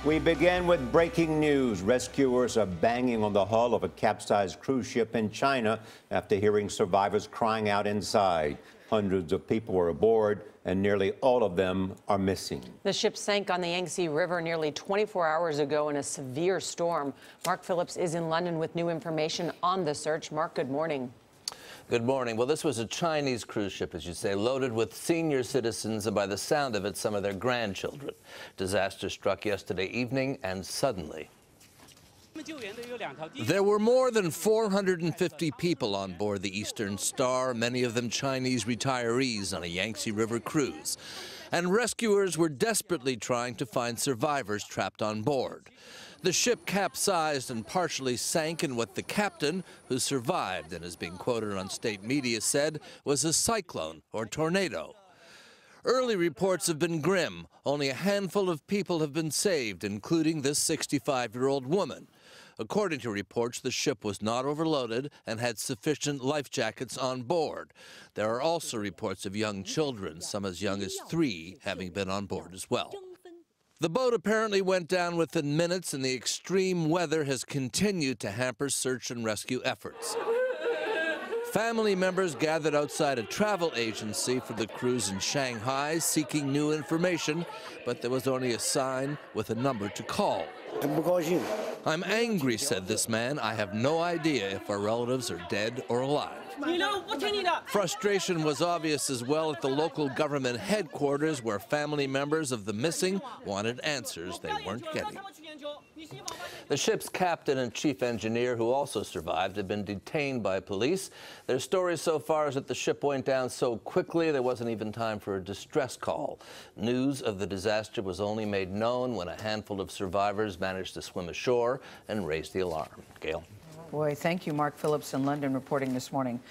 We begin with breaking news. Rescuers are banging on the hull of a capsized cruise ship in China after hearing survivors crying out inside. Hundreds of people were aboard, and nearly all of them are missing. The ship sank on the Yangtze River nearly 24 hours ago in a severe storm. Mark Phillips is in London with new information on the search. Mark, good morning. Good morning. Well, this was a Chinese cruise ship, as you say, loaded with senior citizens and, by the sound of it, some of their grandchildren. Disaster struck yesterday evening and suddenly. There were more than 450 people on board the Eastern Star, many of them Chinese retirees on a Yangtze River cruise. And rescuers were desperately trying to find survivors trapped on board. The ship capsized and partially sank in what the captain, who survived and has been quoted on state media, said was a cyclone or tornado. Early reports have been grim. Only a handful of people have been saved, including this 65-year-old woman. According to reports, the ship was not overloaded and had sufficient life jackets on board. There are also reports of young children, some as young as 3, having been on board as well. The boat apparently went down within minutes, and the extreme weather has continued to hamper search and rescue efforts. Family members gathered outside a travel agency for the cruise in Shanghai seeking new information, but there was only a sign with a number to call. I'm angry, said this man. I have no idea if our relatives are dead or alive. Frustration was obvious as well at the local government headquarters, where family members of the missing wanted answers they weren't getting. The ship's captain and chief engineer, who also survived, had been detained by police. Their story so far is that the ship went down so quickly there wasn't even time for a distress call. News of the disaster was only made known when a handful of survivors managed to swim ashore and raise the alarm. Gail. Boy, thank you, Mark Phillips in London, reporting this morning.